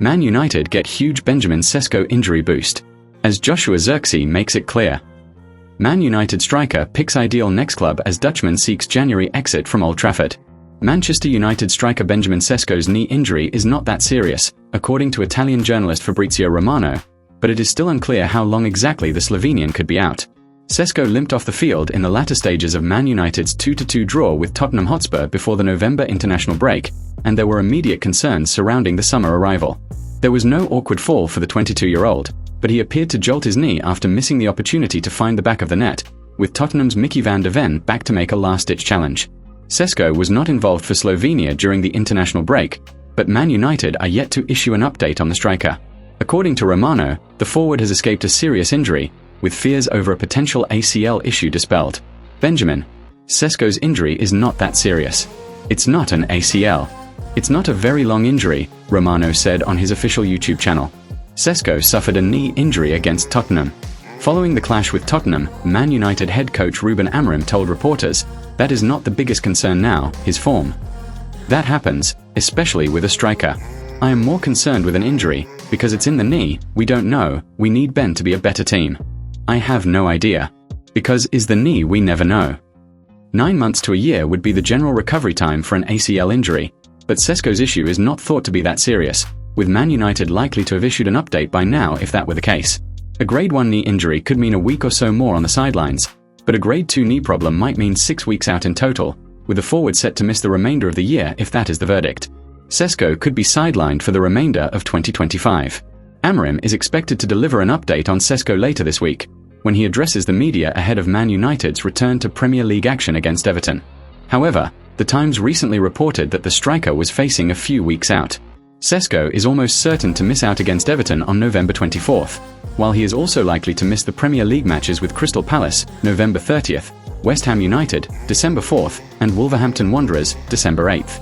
Man United get huge Benjamin Sesko injury boost, as Joshua Zirkzee makes it clear. Man United striker picks ideal next club as Dutchman seeks January exit from Old Trafford. Manchester United striker Benjamin Sesko's knee injury is not that serious, according to Italian journalist Fabrizio Romano, but it is still unclear how long exactly the Slovenian could be out. Sesko limped off the field in the latter stages of Man United's 2-2 draw with Tottenham Hotspur before the November international break, and there were immediate concerns surrounding the summer arrival. There was no awkward fall for the 22-year-old, but he appeared to jolt his knee after missing the opportunity to find the back of the net, with Tottenham's Mickey van der Ven back to make a last-ditch challenge. Sesko was not involved for Slovenia during the international break, but Man United are yet to issue an update on the striker. According to Romano, the forward has escaped a serious injury, with fears over a potential ACL issue dispelled. Benjamin Sesko's injury is not that serious. It's not an ACL. It's not a very long injury, Romano said on his official YouTube channel. Sesko suffered a knee injury against Tottenham. Following the clash with Tottenham, Man United head coach Ruben Amorim told reporters, "That is not the biggest concern now, his form. That happens, especially with a striker. I am more concerned with an injury, because it's in the knee, we don't know, we need Ben to be a better team. I have no idea. Because is the knee we never know." 9 months to a year would be the general recovery time for an ACL injury, but Sesko's issue is not thought to be that serious, with Man United likely to have issued an update by now if that were the case. A grade 1 knee injury could mean a week or so more on the sidelines, but a grade 2 knee problem might mean 6 weeks out in total, with the forward set to miss the remainder of the year if that is the verdict. Sesko could be sidelined for the remainder of 2025. Amorim is expected to deliver an update on Sesko later this week, when he addresses the media ahead of Man United's return to Premier League action against Everton. However, The Times recently reported that the striker was facing a few weeks out. Sesko is almost certain to miss out against Everton on November 24th, while he is also likely to miss the Premier League matches with Crystal Palace, November 30th, West Ham United, December 4th, and Wolverhampton Wanderers, December 8th.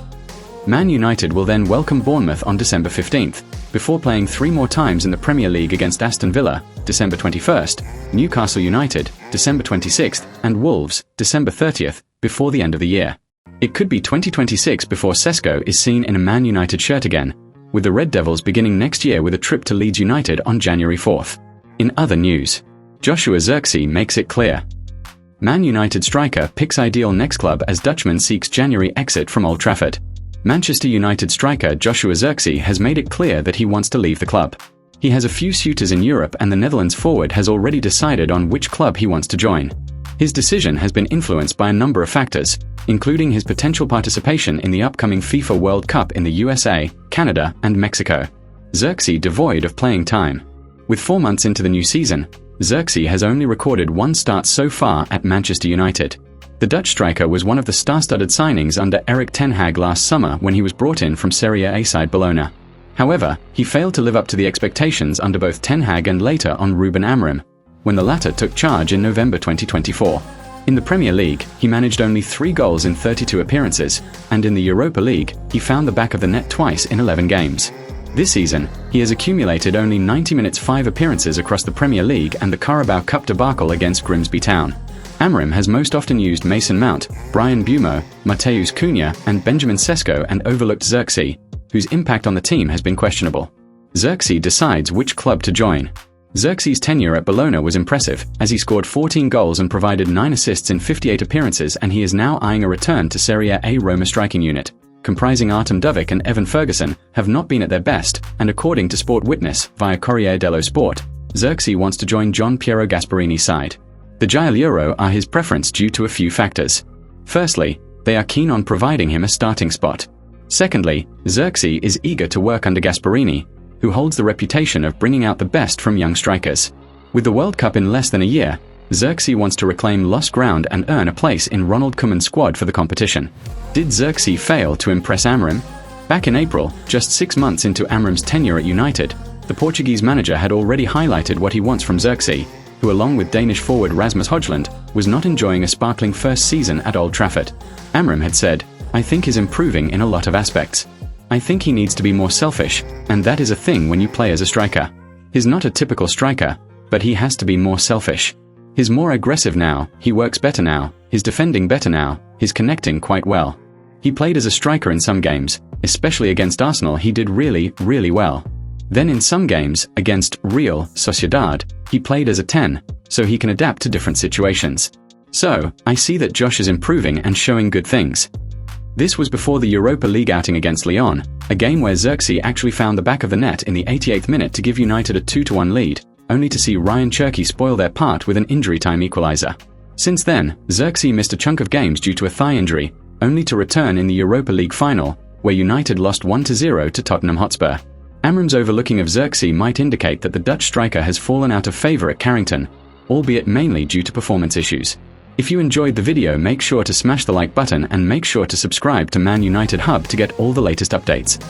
Man United will then welcome Bournemouth on December 15th, before playing 3 more times in the Premier League against Aston Villa, December 21st, Newcastle United, December 26th, and Wolves, December 30th, before the end of the year. It could be 2026 before Sesko is seen in a Man United shirt again, with the Red Devils beginning next year with a trip to Leeds United on January 4th. In other news, Joshua Zirkzee makes it clear. Man United striker picks ideal next club as Dutchman seeks January exit from Old Trafford. Manchester United striker Joshua Zirkzee has made it clear that he wants to leave the club. He has a few suitors in Europe and the Netherlands forward has already decided on which club he wants to join. His decision has been influenced by a number of factors, including his potential participation in the upcoming FIFA World Cup in the USA, Canada, and Mexico. Zirkzee devoid of playing time. With 4 months into the new season, Zirkzee has only recorded 1 start so far at Manchester United. The Dutch striker was one of the star-studded signings under Erik ten Hag last summer when he was brought in from Serie A side Bologna. However, he failed to live up to the expectations under both Ten Hag and later on Ruben Amorim, when the latter took charge in November 2024. In the Premier League, he managed only 3 goals in 32 appearances, and in the Europa League, he found the back of the net twice in 11 games. This season, he has accumulated only 90 minutes 5 appearances across the Premier League and the Carabao Cup debacle against Grimsby Town. Amorim has most often used Mason Mount, Brian Buemo, Mateus Cunha, and Benjamin Sesko and overlooked Zirkzee, whose impact on the team has been questionable. Zirkzee decides which club to join. Zirkzee's tenure at Bologna was impressive, as he scored 14 goals and provided 9 assists in 58 appearances, and he is now eyeing a return to Serie A Roma striking unit, comprising Artem Dovik and Evan Ferguson, have not been at their best, and according to Sport Witness, via Corriere dello Sport, Zirkzee wants to join John Piero Gasparini's side. The Gialloro are his preference due to a few factors. Firstly, they are keen on providing him a starting spot. Secondly, Zirkzee is eager to work under Gasparini, who holds the reputation of bringing out the best from young strikers. With the World Cup in less than a year, Zirkzee wants to reclaim lost ground and earn a place in Ronald Koeman's squad for the competition. Did Zirkzee fail to impress Amorim? Back in April, just 6 months into Amorim's tenure at United, the Portuguese manager had already highlighted what he wants from Zirkzee, who along with Danish forward Rasmus Højlund, was not enjoying a sparkling first season at Old Trafford. Amorim had said, "I think he's improving in a lot of aspects. I think he needs to be more selfish, and that is a thing when you play as a striker. He's not a typical striker, but he has to be more selfish. He's more aggressive now, he works better now, he's defending better now, he's connecting quite well. He played as a striker in some games, especially against Arsenal he did really, really well. Then in some games, against Real Sociedad, he played as a 10, so he can adapt to different situations. So, I see that Josh is improving and showing good things. This was before the Europa League outing against Lyon, a game where Zirkzee actually found the back of the net in the 88th minute to give United a 2-1 lead, only to see Ryan Cherki spoil their part with an injury time equaliser. Since then, Zirkzee missed a chunk of games due to a thigh injury, only to return in the Europa League final, where United lost 1-0 to Tottenham Hotspur. Amram's overlooking of Zirkzee might indicate that the Dutch striker has fallen out of favour at Carrington, albeit mainly due to performance issues. If you enjoyed the video, make sure to smash the like button and make sure to subscribe to Man United Hub to get all the latest updates.